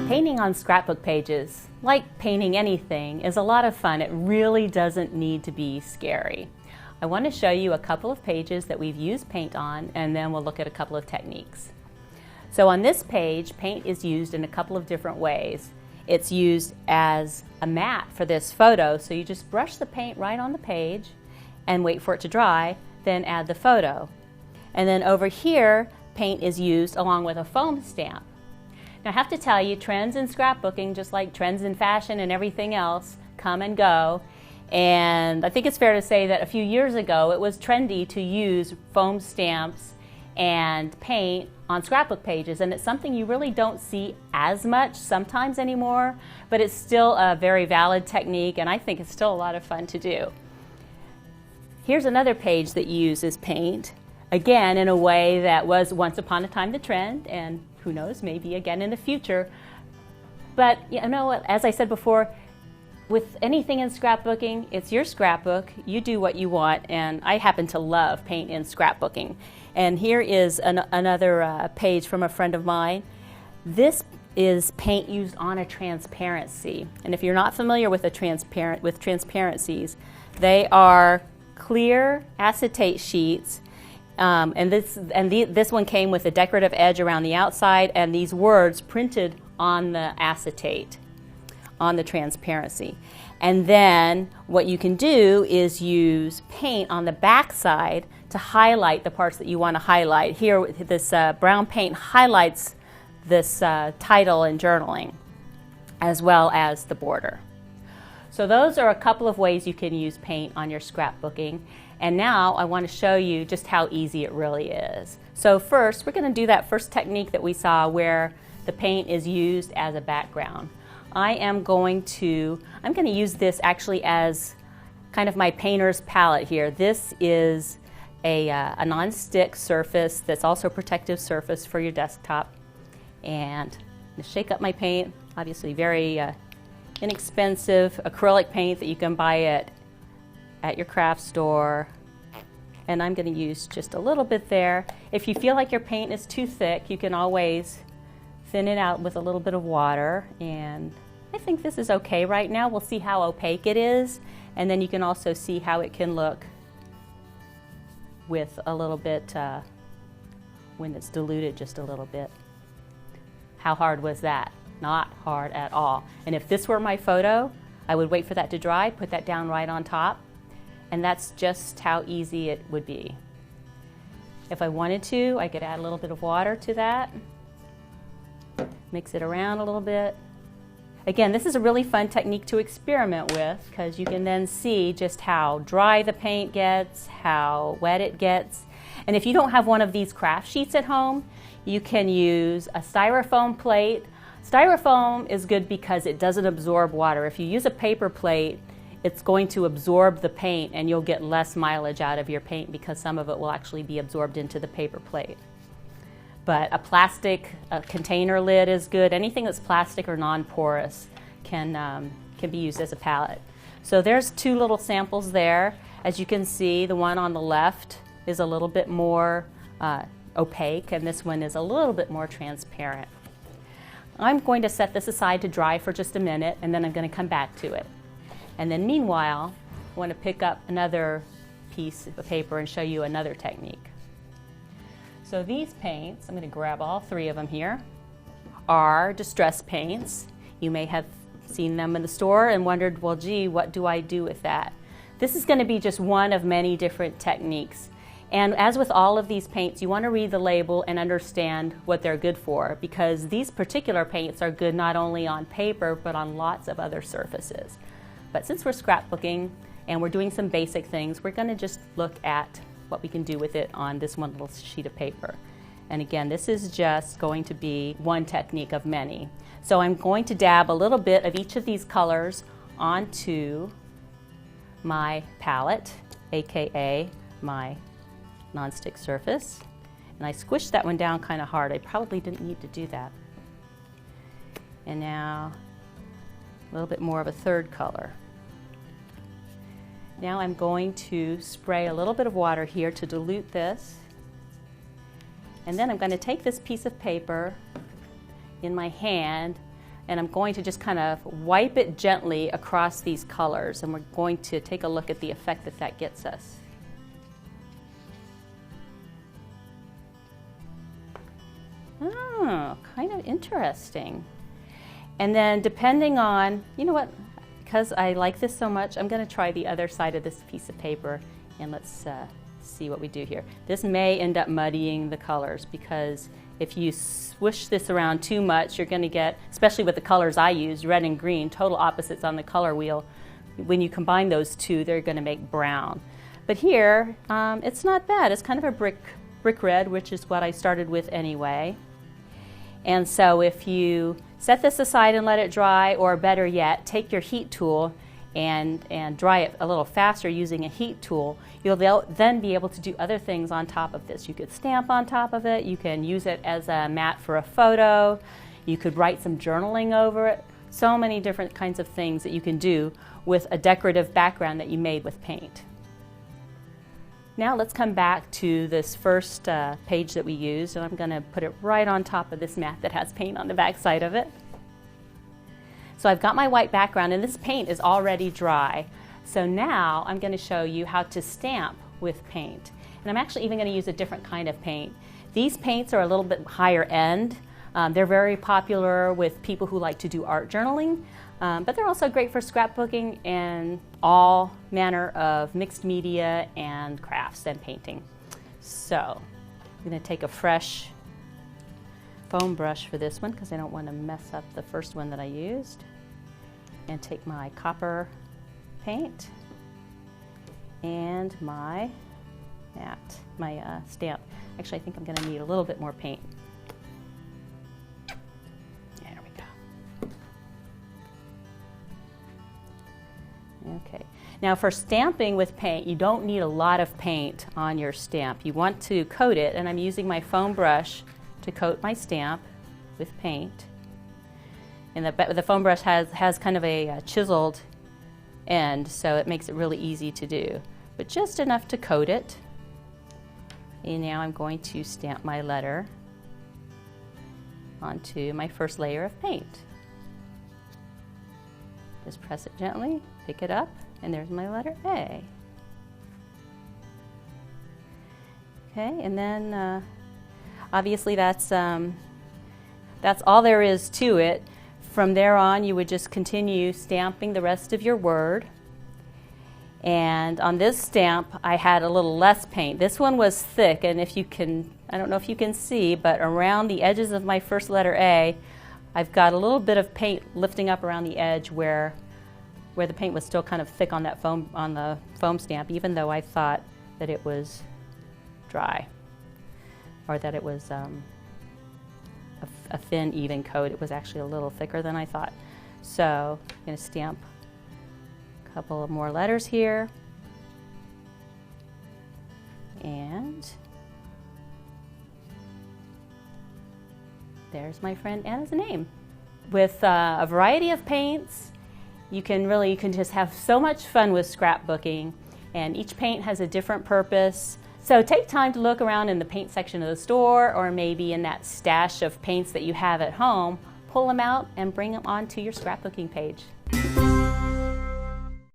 Painting on scrapbook pages, like painting anything, is a lot of fun. It really doesn't need to be scary. I want to show you a couple of pages that we've used paint on, and then we'll look at a couple of techniques. So on this page, paint is used in a couple of different ways. It's used as a mat for this photo, so you just brush the paint right on the page and wait for it to dry, then add the photo. And then over here, paint is used along with a foam stamp. Now I have to tell you, trends in scrapbooking, just like trends in fashion and everything else, come and go. And I think it's fair to say that a few years ago it was trendy to use foam stamps and paint on scrapbook pages, and it's something you really don't see as much sometimes anymore, but it's still a very valid technique, and I think it's still a lot of fun to do. Here's another page that uses paint, again in a way that was once upon a time the trend, and who knows, maybe again in the future. But you know what, as I said before, with anything in scrapbooking, it's your scrapbook, you do what you want, and I happen to love paint in scrapbooking. And here is another page from a friend of mine. This is paint used on a transparency. And if you're not familiar with transparencies, they are clear acetate sheets. This one came with a decorative edge around the outside and these words printed on the acetate, on the transparency. And then what you can do is use paint on the back side to highlight the parts that you want to highlight. Here, this brown paint highlights this title and journaling, as well as the border. So those are a couple of ways you can use paint on your scrapbooking. And now I want to show you just how easy it really is. So first, we're going to do that first technique that we saw where the paint is used as a background. I'm going to use this actually as kind of my painter's palette here. This is a non-stick surface that's also a protective surface for your desktop. And I'm going to shake up my paint, obviously very inexpensive acrylic paint that you can buy at your craft store. And I'm going to use just a little bit there. If you feel like your paint is too thick, you can always thin it out with a little bit of water, and I think this is okay right now. We'll see how opaque it is, and then you can also see how it can look with a little bit when it's diluted just a little bit. How hard was that? Not hard at all. And if this were my photo, I would wait for that to dry, put that down right on top, and that's just how easy it would be. If I wanted to, I could add a little bit of water to that. Mix it around a little bit. Again, this is a really fun technique to experiment with because you can then see just how dry the paint gets, how wet it gets. And if you don't have one of these craft sheets at home, you can use a styrofoam plate. Styrofoam is good because it doesn't absorb water. If you use a paper plate, it's going to absorb the paint and you'll get less mileage out of your paint because some of it will actually be absorbed into the paper plate. But a plastic container lid is good. Anything that's plastic or non-porous can be used as a palette. So there's two little samples there. As you can see, the one on the left is a little bit more opaque, and this one is a little bit more transparent. I'm going to set this aside to dry for just a minute, and then I'm going to come back to it. And then meanwhile, I want to pick up another piece of paper and show you another technique. So these paints, I'm going to grab all three of them here, are distress paints. You may have seen them in the store and wondered, well, gee, what do I do with that? This is going to be just one of many different techniques. And as with all of these paints, you want to read the label and understand what they're good for, because these particular paints are good not only on paper, but on lots of other surfaces. But since we're scrapbooking and we're doing some basic things, we're going to just look at what we can do with it on this one little sheet of paper. And again, this is just going to be one technique of many. So I'm going to dab a little bit of each of these colors onto my palette, aka my nonstick surface. And I squished that one down kind of hard. I probably didn't need to do that. And now a little bit more of a third color. Now I'm going to spray a little bit of water here to dilute this, And then I'm going to take this piece of paper in my hand, and I'm going to just kind of wipe it gently across these colors, and we're going to take a look at the effect that that gets us. Oh, kind of interesting. And then depending on, you know what, because I like this so much, I'm going to try the other side of this piece of paper, and let's see what we do here. This may end up muddying the colors, because if you swish this around too much, you're going to get, especially with the colors I use, red and green, total opposites on the color wheel. When you combine those two, they're going to make brown. But here, it's not bad. It's kind of a brick red, which is what I started with anyway. And so if you set this aside and let it dry, or better yet, take your heat tool and dry it a little faster using a heat tool, you'll then be able to do other things on top of this. You could stamp on top of it, you can use it as a mat for a photo, you could write some journaling over it. So many different kinds of things that you can do with a decorative background that you made with paint. Now let's come back to this first page that we used, and I'm going to put it right on top of this mat that has paint on the back side of it. So I've got my white background, and this paint is already dry. So now I'm going to show you how to stamp with paint. And I'm actually even going to use a different kind of paint. These paints are a little bit higher end. They're very popular with people who like to do art journaling, but they're also great for scrapbooking and all manner of mixed media and crafts and painting. So I'm going to take a fresh foam brush for this one, because I don't want to mess up the first one that I used, and take my copper paint and my mat, my stamp. Actually, I think I'm going to need a little bit more paint. There we go. Okay. Now for stamping with paint, you don't need a lot of paint on your stamp. You want to coat it, and I'm using my foam brush to coat my stamp with paint. And the foam brush has kind of a chiseled end, so it makes it really easy to do. But just enough to coat it. And now I'm going to stamp my letter onto my first layer of paint. Just press it gently, pick it up, and there's my letter A. Okay, and then obviously that's all there is to it. From there on, you would just continue stamping the rest of your word. And on this stamp, I had a little less paint. This one was thick, and if you can, I don't know if you can see, but around the edges of my first letter A, I've got a little bit of paint lifting up around the edge where the paint was still kind of thick on that foam, on the foam stamp, even though I thought that it was dry, or that it was a thin, even coat. It was actually a little thicker than I thought. So I'm going to stamp a couple of more letters here, and there's my friend Anna's name. With a variety of paints, you can just have so much fun with scrapbooking, and each paint has a different purpose. So take time to look around in the paint section of the store, or maybe in that stash of paints that you have at home. Pull them out and bring them onto your scrapbooking page.